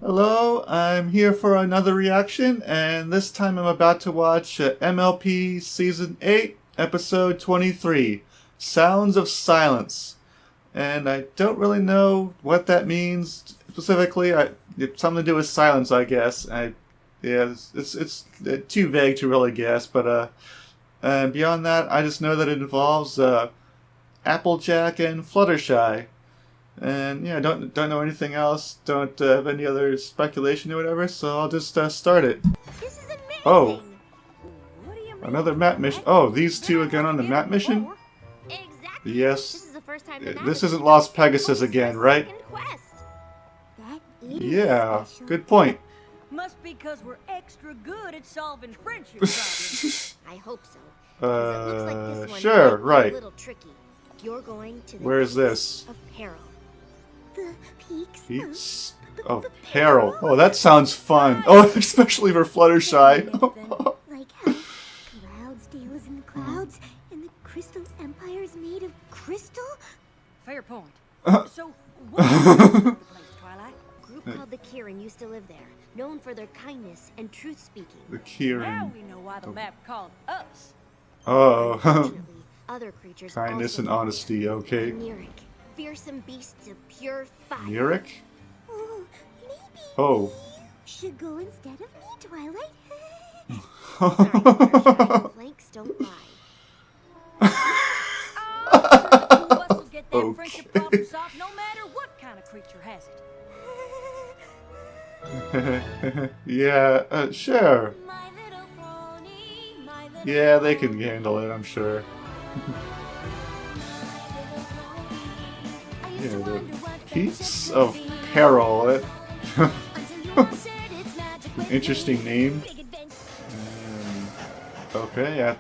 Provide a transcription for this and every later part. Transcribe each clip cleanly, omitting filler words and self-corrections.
Hello, I'm here for another reaction, and this time I'm about to watch MLP Season 8, Episode 23, Sounds of Silence. And I don't really know what that means specifically. It's something to do with silence, I guess. It's too vague to really guess, but beyond that, I just know that it involves Applejack and Fluttershy. And yeah, don't know anything else. Don't have any other speculation or whatever. So I'll just start it. This is amazing. Oh, What do you mean? another map mission. Oh, these two again on the map mission. Exactly. Yes. This is the first time the map This is isn't Lost Pegasus our again, right? second quest. That is Yeah. special. Good point. Must be because we're extra good at solving friendship problems. I hope so. 'Cause it looks like this one Sure, might be right. A little tricky. You're going to the Where is Peaks this? Of Peril. The peaks. Peaks of Peril. Oh, that sounds fun. Oh, especially for Fluttershy. Like how Cloudsdale is in the clouds, and the Crystal Empire is made of crystal. Fair point. So, what is the place, Twilight? A group called the Kirin used to live there, known for their kindness and truth speaking. The Now Kirin. we know why the map called us. Oh, Unfortunately, other creatures kindness also and live honesty. there. Okay. Neuric, fearsome beasts of pure fire. Murik? Oh, maybe Oh. you should go instead of me, Twilight. Flanks don't lie. Two of us will get that friendship Okay. problem solved no matter what kind of creature has it. Yeah, sure. My little pony, my little Yeah, they can handle it, I'm sure. I used Yeah, to the wonder what Peaks friendship of would be. Peril. Until you answered its magic with Interesting me. name. Big adventure. Okay, yeah.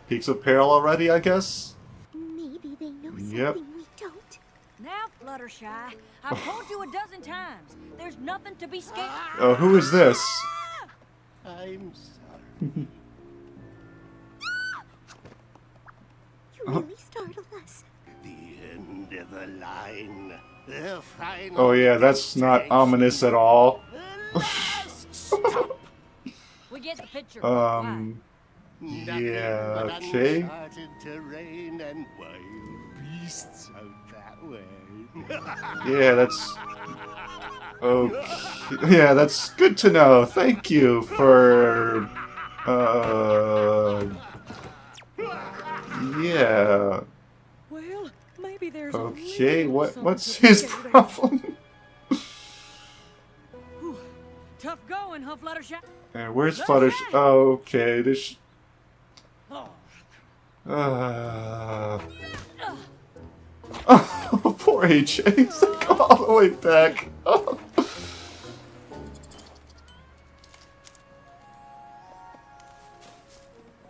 Peaks of Peril already, I guess? Maybe they know Yep. something we don't. Now, Fluttershy, I've told you a dozen times, there's nothing to be scared. Oh, who is this? I'm sorry. You really startled us. The end of the line. The final Oh yeah, that's not ominous at all. The last stop. We get the picture. Why? Nothing Yeah, but okay. uncharted terrain and wild beasts out that way. Yeah, that's... Okay. Yeah, that's good to know. Thank you for... Yeah. Well, maybe there's Okay, a little what's something to his be scared of. problem? Whew. Tough going, huh, Fluttershy? Where's Fluttershy? Oh, okay, this... Oh. Oh, poor AJ. He's like all the way back. Oh.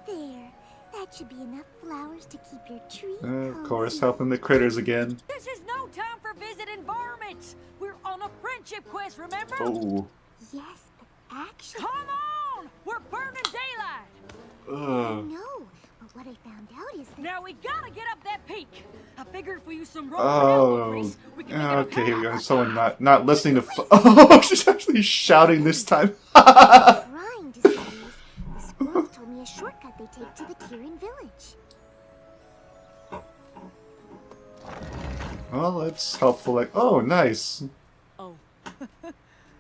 There. That should be enough flowers to keep your tree Of course, cozy. helping the critters again. This is no time for visiting varmints. We're on a friendship quest, remember? Oh. Yes, but actually... Come on! We're burning daylight. Ugh. No, but what I found out is that... Now we gotta get up that peak. I figured if we use some raw Oh, grease, we can make it okay, here we go. a Someone not listening to. Oh, she's actually shouting this time. Trying to seduce, the squirrels told me a shortcut they take to the Kirin village. Well, that's helpful. Like, oh, nice. Oh,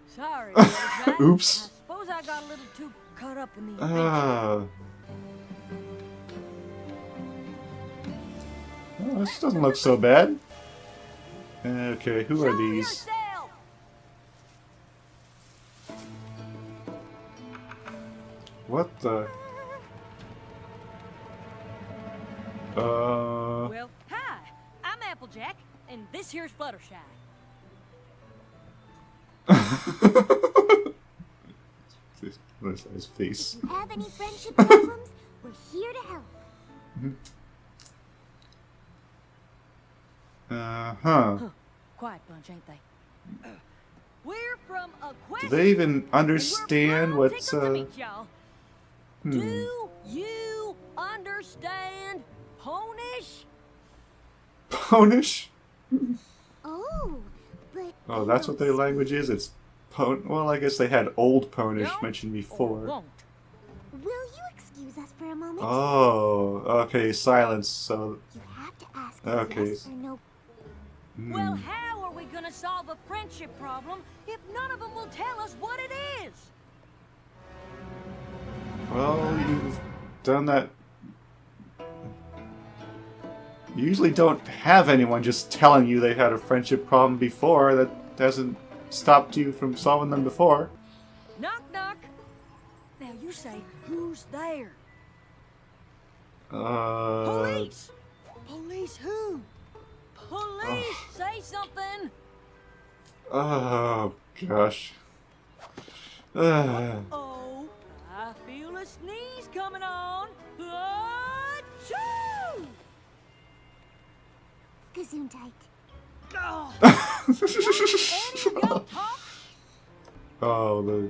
sorry. Fluttershy. Oops. I suppose I got a little too caught up in the adventure. Oh, this doesn't look so bad. Okay, who are Show these? yourself. What the? Well, hi. I'm Applejack, and this here's Fluttershy. What is his face? If you have any friendship problems, we're here to help. Huh. Quiet bunch, ain't they? We're from a quest. Do they even understand what's To meet y'all. Hmm. Do you understand Ponish? Ponish? Oh, but Oh, that's what their language is? It's Well, I guess they had Old Ponish Don't mentioned or before. won't. Will you excuse us for a moment? Oh, okay, silence. So, You have to ask Okay. yes or no. Well, how are we gonna solve a friendship problem if none of them will tell us what it is? well, you've done that. You usually don't have anyone just telling you they had a friendship problem before. That hasn't stopped you from solving them before. Knock, knock. Now you say, who's there? Police! Police who? Police! Say something! Oh, gosh. Oh, I feel a sneeze coming on. Achoo! Gesundheit. Oh. Any of y'all talk? Oh, the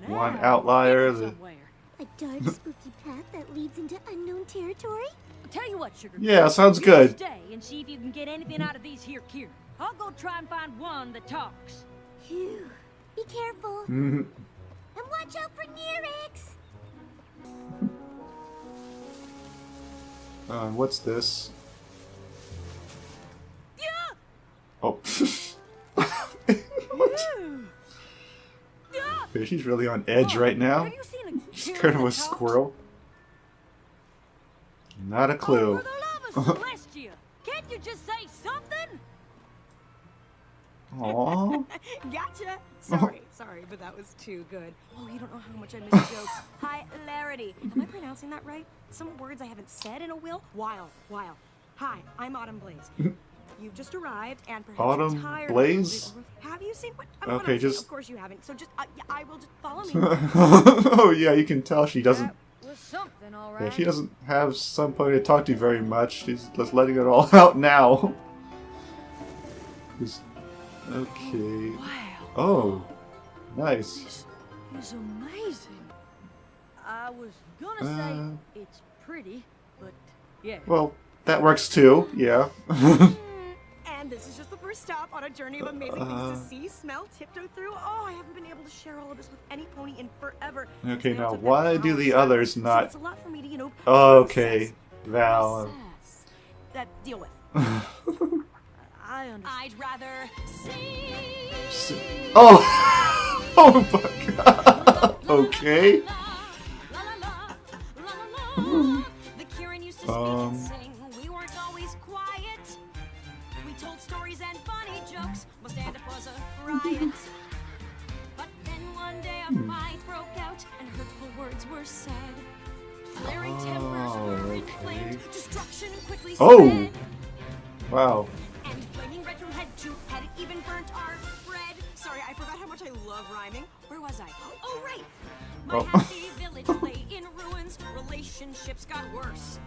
one Now, outlier. get The somewhere. A dark, spooky path that leads into unknown territory? Tell you what, Sugar. Yeah, sounds you good. Stay and see if you can get anything out of these here Kieran. I'll go try and find one that talks. Phew. Be careful. Mhm. And watch out for Nerix! What's this? Yeah! Oh. Ew. Yeah! Okay, she's really on edge right now. Have you seen a She's Kieran kind of that a talks? squirrel. Not a Oh, clue. for the love of Celestia! Can't you just say something? Aww. Gotcha. Sorry, but that was too good. Oh, you don't know how much I miss jokes. Hilarity. Am I pronouncing that right? Some words I haven't said in a while. While. Hi, I'm Autumn Blaze. You've just arrived, and perhaps Autumn you're tired. Blaze? Have you seen what? Okay, just- Of course you haven't. So just, I will just follow me. Oh yeah, you can tell she doesn't. That was something, all Yeah, right. she doesn't have somebody to talk to very much. She's just letting it all out now. Just- okay. Wow. Oh, nice. This is amazing. I was gonna say it's pretty, but yeah. Well, that works too. Yeah. And this is just the first stop on a journey of amazing things to see, smell, tiptoe through. Oh, I haven't been able to share all of this with any pony in forever. Okay, They now all took why that do power the shot, others so not? it's a lot for me to, Okay, Val. process. That deal with. I understand. I'd rather Oh! Oh my god! Okay. The Kieran used to speak and sing. We weren't always quiet. We told stories and funny jokes. My stand-up was a riot. But then one day a fight broke out and hurtful words were said. Flaring tempers were inflamed. Destruction quickly spread. Oh! Wow. And flaming red from head to head, even burnt our bread. Sorry, I forgot how much I love rhyming. Where was I? Oh, right. My Oh. happy village lay in ruins. Relationships got worse.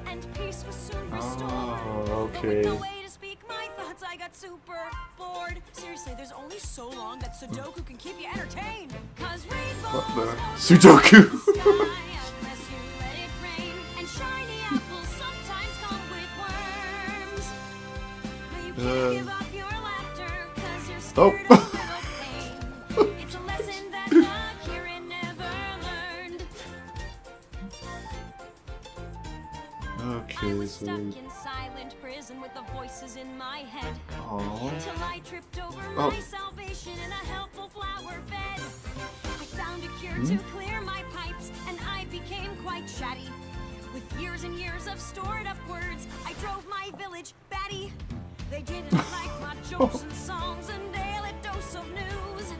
And peace was soon restored. Oh, But with no okay. way to speak my thoughts, I got super bored. Seriously, there's only so long that Sudoku can keep you entertained. Cause rainbows What the? won't Sudoku. sky unless you let it rain. And shiny apples sometimes come with worms. But you can't give up your laughter, cause you're Oh. scared of little pain. It's a lesson that the Kieran never learned. I Okay, was so. stuck in silent prison with the voices in my head. Oh. Till I tripped over Oh. my salvation in a helpful flower bed. I found a cure to clear my pipes, and I became quite chatty. With years and years of stored up words, I drove my village batty. They didn't like my jokes and songs and daily dose of news.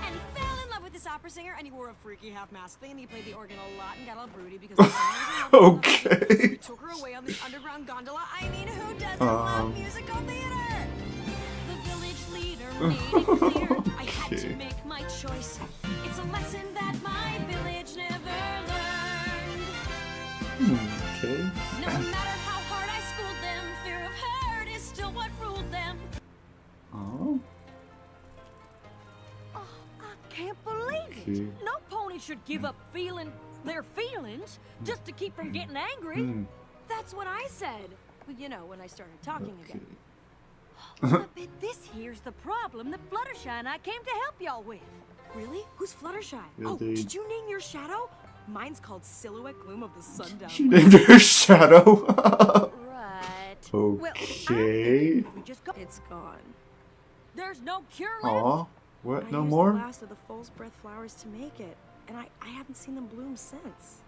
And he fell in love with this opera singer, and he wore a freaky half-mask thing, and he played the organ a lot and got all broody because the singer was in love with the lady. So Okay. we took her away on this underground gondola. I mean, who doesn't love musical theater? The village leader made it clear I had to Okay. make my choice. It's a lesson that my village never learned. Okay. No matter how hard I schooled them, fear of hurt is still what ruled them. Oh. Oh, I can't believe it. Okay. No pony should give up feeling their feelings just to keep from getting angry. Hmm. That's what I said. Well, you know, when I started talking Okay. again. I bet this here's the problem that Fluttershy and I came to help y'all with. Really? Who's Fluttershy? Yeah, Oh, they- did you name your shadow? Mine's called Silhouette Gloom of the Sundown. She named her Shadow. Right. Okay. Well, we just go. It's gone. There's no cure left. Aw. What? I No used more? the last of the false breath flowers to make it, and I haven't seen them bloom since.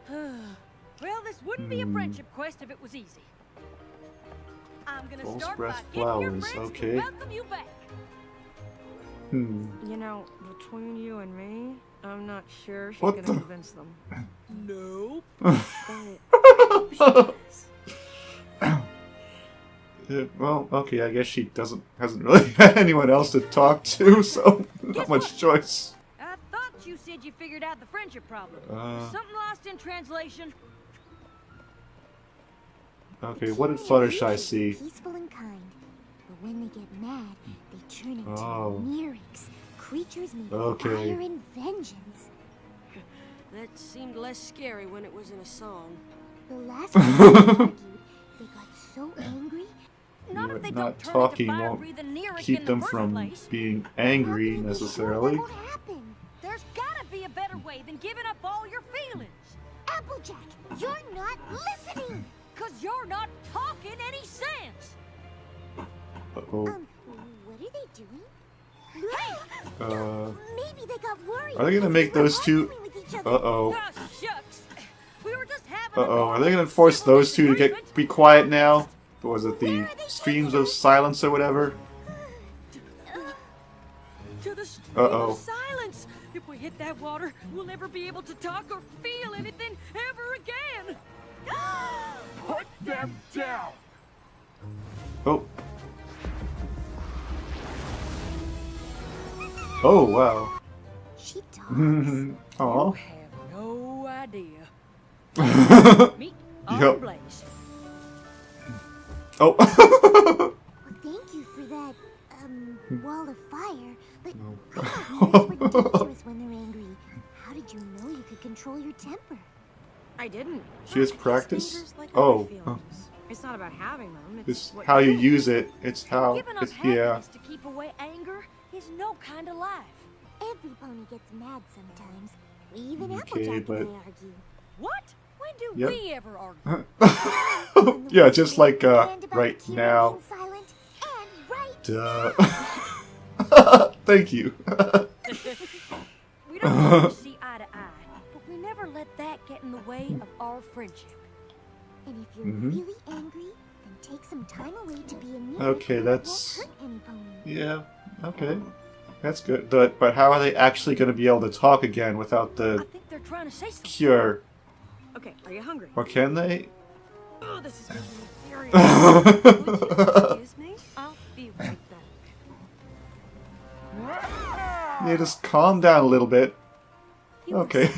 Well, this wouldn't be a friendship quest if it was easy. I'm gonna False start breath by getting your flowers, friends okay. to welcome you back. Hmm. You know, between you and me, I'm not sure she's What gonna the- convince them. Nope. Yeah, well, okay, I guess she hasn't really had anyone else to talk to, so not Guess much what? choice. I thought you said you figured out the friendship problem. Something lost in translation. Okay, what did Fluttershy see? Peaceful and kind. But when they get mad, they turn into Oh. Nerex, creatures made Okay. of fire and vengeance. That seemed less scary when it was in a song. The last time they argued, they got so angry. Not Yeah, if they not don't turn talking into won't fire-breathing Nereid keep in them the first from place. being How angry can we be sure necessarily. that won't happen? There's gotta be a better way than giving up all your feelings. Applejack, you're not listening. Cause you're not talking any sense. Uh-oh. What are they doing? Maybe they got worried. Are they gonna because make we were those two? arguing with each other. Uh-oh. Oh, shucks. We were just having Uh-oh. Are they gonna force those two to be quiet now? What was it, the Where are they streams taking of us? silence or whatever? To the stream Uh-oh. of silence. If we hit that water, we'll never be able to talk or feel anything ever again. Put them down! Oh. Oh, wow. She talks. You Aw. have no idea. Meet Yup. our Blaze. Oh. Well, thank you for that, wall of fire. But I thought Nerex were dangerous when they're angry. How did you know you could control your temper? I didn't. She has It's practice? dangerous like Oh. other feelings. It's not about having them. It's It's what how you do. use it. It's how. Giving up It's, yeah. happiness to keep away anger is no kind of life. Every pony gets mad sometimes. Even Okay, Applejack but- when they argue. What? When do Yep. we ever argue? When the Yeah, ones just who like, stand about right Kira now. being silent and right. Duh. Thank you. We don't always see eye to eye, but we never let that get in the way of our friendship. And if you're Mhm. really angry, then take some time away to be a Nereid. Okay, and it that's- won't hurt any pony. Yeah. Okay. That's good. But how are they actually going to be able to talk again without I the think they're trying to say something. cure? Okay, are you hungry? Or can they? Oh, this is making me furious. Excuse me? I'll be right back. Yeah, just calm down a little bit. Okay.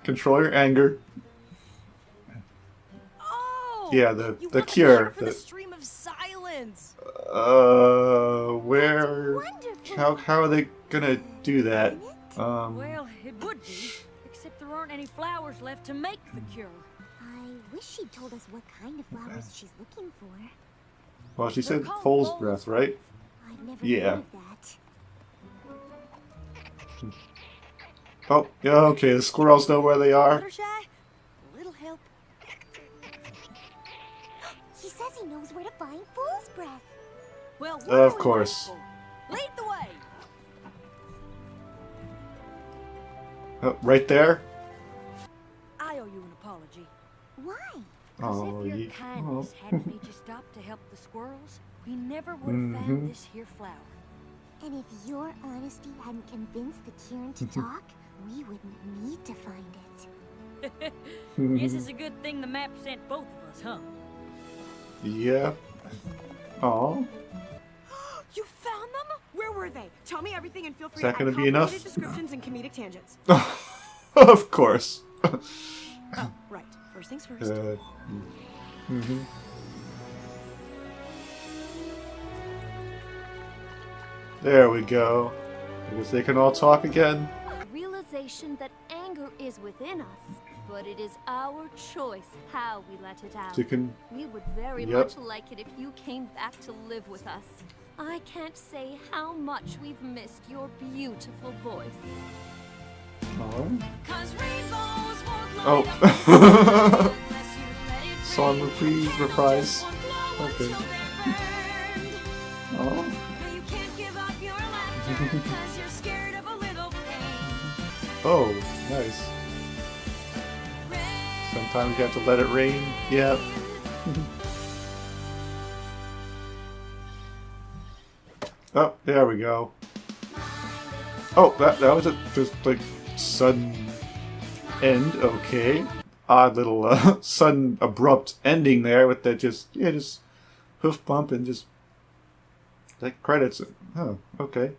Control your anger. Oh! Yeah, You the want the cure. for the stream of silence. Where? Wonderful. How are they gonna do that? Isn't it? Well, it would be, except there aren't any flowers left to make the cure. I wish she'd told us what kind of flowers she's looking for. Well, she said They're called foal's foal's breath, right? I've never Yeah. heard of that. Oh, yeah. Okay, the squirrels know where they are. Fluttershy? A little help. He says he knows where to find fool's breath. Well, what Of are we course. waiting for? Lead the way. Oh, right there. I owe you an apology. Why? Because Oh, if your ye- kindness oh. hadn't made you stop to help the squirrels, we never would have Mhm. found this here flower. And if your honesty hadn't convinced the Kieran to talk, we wouldn't need to find it. Guess it's a good thing the map sent both of us, huh? Yeah. Oh. You found them? Where were they? Tell me everything and feel free Is that to gonna add be enough? complicated descriptions and comedic tangents. Of course. Oh, right. First things first. Mhm. There we go. I guess they can all talk again. Realization that anger is within us, but it is our choice how we let it out. They can. We would very Yep. much like it if you came back to live with us. I can't say how much we've missed your beautiful voice. Oh. 'Cause rainbows won't light Oh. up the sky unless you let it Song rain. reprise. Candles won't glow Okay. until they're burned. Oh. No, you can't give up your laughter 'cause you're scared of a little pain. Oh, nice. Sometimes you have to let it rain. Yeah. Oh, there we go. Oh, that was a just like sudden end. Okay, odd little sudden abrupt ending there with that just hoof bump and just like credits. Oh, okay.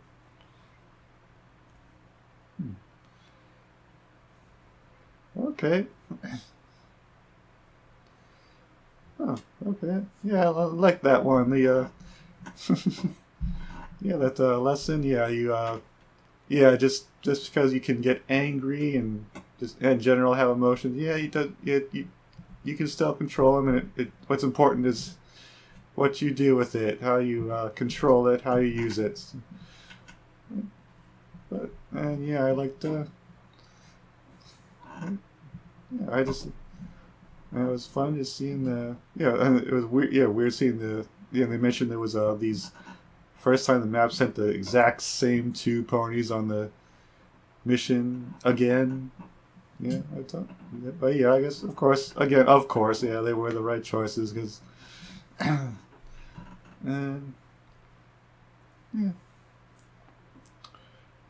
Okay. Oh, okay. Yeah, I like that one. The yeah, that lesson. Yeah, you yeah, just because you can get angry and just in general have emotions. Yeah, you can still control them, and what's important is what you do with it, how you control it, how you use it. But and yeah, I liked. Yeah, it was fun just seeing the and it was weird. Yeah, weird seeing the they mentioned there was these first time the map sent the exact same two ponies on the mission again. Yeah, I thought. Yeah, but yeah, I guess of course yeah, they were the right choices because and yeah,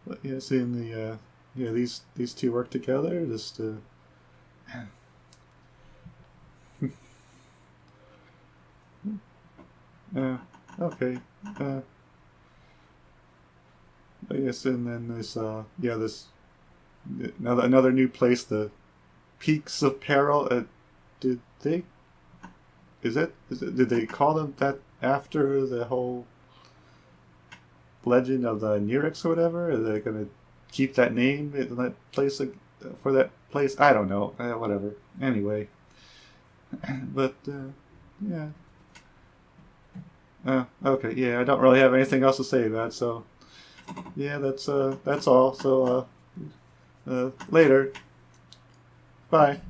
but yeah, seeing the these two work together just. Okay. I guess, and then this, this another new place, the Peaks of Peril. Did they call them that after the whole legend of the Nerex or whatever? Are they gonna keep that name in that place for that place? I don't know. Whatever. Anyway, but yeah. Okay, yeah, I don't really have anything else to say about it, so yeah, that's all. So later. Bye.